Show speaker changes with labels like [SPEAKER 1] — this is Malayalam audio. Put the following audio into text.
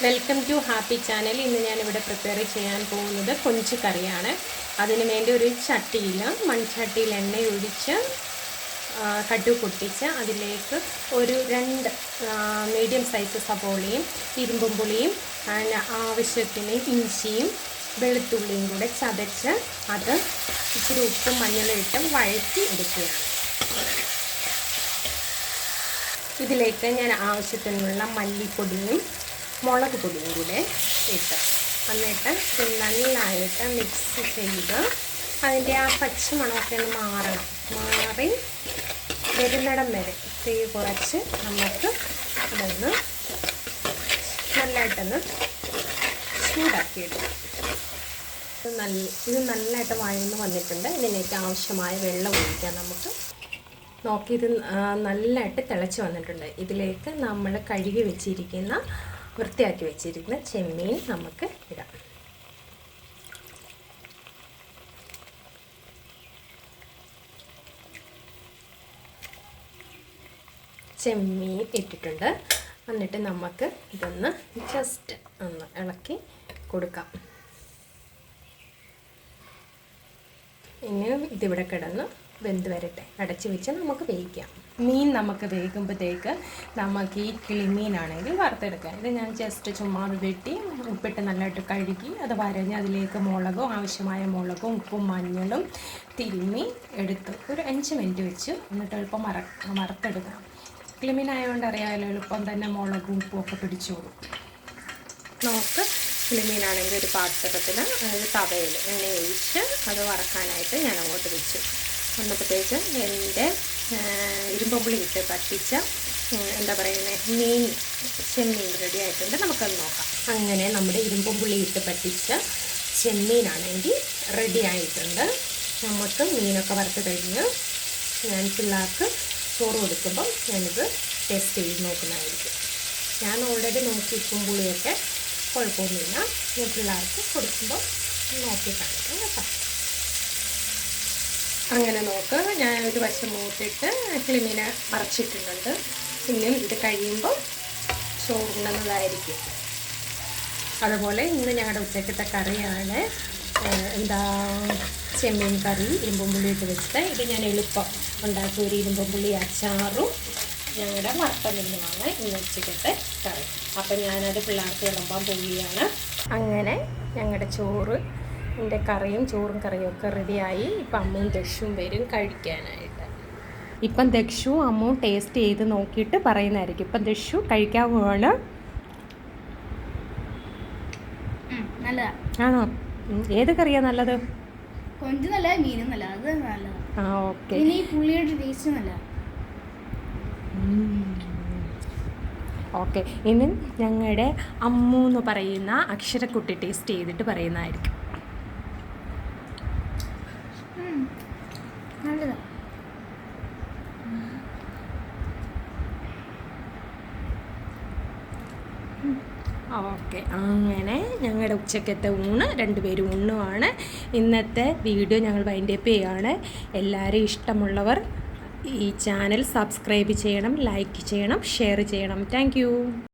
[SPEAKER 1] Welcome to happy channel. ഇന്ന് ഞാനിവിടെ പ്രിപ്പയർ ചെയ്യാൻ പോകുന്നത് കൊഞ്ച് കറിയാണ്. അതിന് വേണ്ടി ഒരു ചട്ടിയിൽ മൺചട്ടിയിൽ എണ്ണ ഒഴിച്ച് കടുക് പൊട്ടിച്ച് അതിലേക്ക് ഒരു 2 മീഡിയം സൈസ് സവോളയും ഇരുമ്പും പുളിയും ആവശ്യത്തിന് ഇഞ്ചിയും വെളുത്തുള്ളിയും കൂടെ ചതച്ച് അത് ഇച്ചിരി ഉപ്പും മഞ്ഞളും ഇട്ട് വഴറ്റി എടുക്കുകയാണ്. ഇതിലേക്ക് ഞാൻ ആവശ്യത്തിനുള്ള മല്ലിപ്പൊടിയും മുളക് പൊടിയും കൂടെ ഇട്ട് എന്നിട്ട് ഇത് നന്നായിട്ട് മിക്സ് ചെയ്ത് അതിൻ്റെ ആ പച്ചമണമൊക്കെ ഒന്ന് മാറി വരുന്നിടം വരെ തീ കുറച്ച് നമുക്ക് അതൊന്ന് നല്ലതായിട്ടൊന്ന് ചൂടാക്കിയെടുക്കാം. ഇത് നല്ലതായിട്ട് വഴന്ന് വന്നിട്ടുണ്ട്. ഇതിലേക്ക് ആവശ്യമായ വെള്ളം ഒഴിക്കാം. നമുക്ക് നോക്കി ഇത് നല്ലതായിട്ട് തിളച്ച് വന്നിട്ടുണ്ട്. ഇതിലേക്ക് നമ്മൾ കഴുകി വെച്ചിരിക്കുന്ന വൃത്തിയാക്കി വെച്ചിരിക്കുന്ന ചെമ്മീൻ നമുക്ക് ഇടാം. ചെമ്മീൻ ഇട്ടിട്ടുണ്ട്. എന്നിട്ട് നമുക്ക് ഇതൊന്ന് ജസ്റ്റ് ഒന്ന് ഇളക്കി കൊടുക്കാം. ഇനി ഇതിവിടെ കിടന്ന് വെന്ത് വരട്ടെ. അടച്ചു വെച്ച് നമുക്ക് വേവിക്കാം. മീൻ നമുക്ക് വേകുമ്പോഴത്തേക്ക് നമുക്ക് ഈ കിളിമീനാണെങ്കിൽ വറുത്തെടുക്കാം. ഇത് ഞാൻ ജസ്റ്റ് ചുമ്മാ വെട്ടി ഉപ്പിട്ട് നല്ലതായിട്ട് കഴുകി അത് വരഞ്ഞ് അതിലേക്ക് മുളകും ആവശ്യമായ മുളകും ഉപ്പും മഞ്ഞളും തിരുമ്മി എടുത്ത് ഒരു 5 മിനിറ്റ് വെച്ച് എന്നിട്ട് എളുപ്പം വറുത്തെടുക്കാം. കിളിമീനായതുകൊണ്ട് അറിയാമല്ലോ, എളുപ്പം തന്നെ മുളകും ഉപ്പും ഒക്കെ പിടിച്ചോളും. നമുക്ക് കിളിമീനാണെങ്കിൽ ഒരു പാത്രത്തിൽ അതായത് തവയിൽ എണ്ണ ഒഴിച്ച് അത് വറക്കാനായിട്ട് ഞാൻ അങ്ങോട്ട് വെച്ചു. വന്നപ്പോഴത്തേക്ക് എൻ്റെ ഇരുമ്പുളി ഇട്ട് പറ്റിച്ച എന്താ പറയുന്നത് ചെമ്മീൻ റെഡി ആയിട്ടുണ്ട്. നമുക്കത് നോക്കാം. അങ്ങനെ നമ്മുടെ ഇരുമ്പുളി ഇട്ട് പറ്റിച്ച ചെമ്മീനാണെങ്കിൽ റെഡി ആയിട്ടുണ്ട്. നമുക്ക് മീനൊക്കെ വറുത്ത് കഴിഞ്ഞ് ഞാൻ പിള്ളേർക്ക് ചോറ് കൊടുക്കുമ്പം ഞാനിത് ടേസ്റ്റ് ചെയ്ത് നോക്കുന്നതായിരിക്കും. ഞാൻ ഓൾറെഡി നോക്കി ഉപ്പും പുളിയൊക്കെ കുഴപ്പമൊന്നുമില്ല. ഞാൻ പിള്ളേർക്ക് കൊടുക്കുമ്പോൾ നോക്കി കാണിക്കാം കേട്ടോ. അങ്ങനെ നോക്ക്, ഞാൻ ഒരു വശം മൂത്തിട്ട് കിളിമീനെ മറച്ചിട്ടുന്നുണ്ട്. ഇനിയും ഇത് കഴിയുമ്പോൾ ചോറുണ്ണുന്നതായിരിക്കും. അതുപോലെ ഇന്ന് ഞങ്ങളുടെ ഉച്ചക്കത്തെ കറിയാണ് ചെമ്മീൻ കറി ഇരുമ്പും പുളി ഇട്ട് വെച്ചിട്ട്. ഇത് ഞാൻ എളുപ്പം ഉണ്ടാക്കിയ ഒരു ഇരുമ്പും പുളി അച്ചാറും ഞങ്ങളുടെ വറുത്തമീനുമാണ് ഇന്ന് ഉച്ചക്കത്തെ കറി. അപ്പം ഞാനത് പിള്ളേർക്ക് വിളമ്പാൻ പോവുകയാണ്. അങ്ങനെ ഞങ്ങളുടെ ചോറിൻ്റെ കറിയും ചോറും കറിയും ഒക്കെ റെഡിയായി. ഇപ്പം അമ്മയും ദക്ഷുവും വരും കഴിക്കാനായിട്ട്. ഇപ്പം ദക്ഷുവും അമ്മയും ടേസ്റ്റ് ചെയ്ത് നോക്കിയിട്ട് പറയുന്നതായിരിക്കും. ഇപ്പം ദക്ഷു കഴിക്കാൻ പോവാണ്. ആണോ? ഏത് കറിയാണ് നല്ലത്?
[SPEAKER 2] കൊഞ്ച് നല്ല, മീനും നല്ല. അത് നല്ലതാണ്.
[SPEAKER 1] ആ ഓക്കെ.
[SPEAKER 2] ഇനി പുളിയുടെ ടേസ്റ്റ് നല്ല.
[SPEAKER 1] ഓക്കെ. ഇനി ഞങ്ങളുടെ അമ്മു എന്ന് പറയുന്ന അക്ഷരക്കുട്ടി ടേസ്റ്റ് ചെയ്തിട്ട് പറയുന്നതായിരിക്കും.
[SPEAKER 2] നല്ലതാണ്.
[SPEAKER 1] ഓക്കെ. അങ്ങനെ ഞങ്ങളുടെ ഉച്ചക്കത്തെ ഊണ് 2 പേരും ഊണുമാണ്. ഇന്നത്തെ വീഡിയോ ഞങ്ങൾ വൈൻഡപ്പ് ചെയ്യുകയാണ്. എല്ലാവരും ഇഷ്ടമുള്ളവർ ഈ ചാനൽ സബ്സ്ക്രൈബ് ചെയ്യണം, ലൈക്ക് ചെയ്യണം, ഷെയർ ചെയ്യണം. താങ്ക്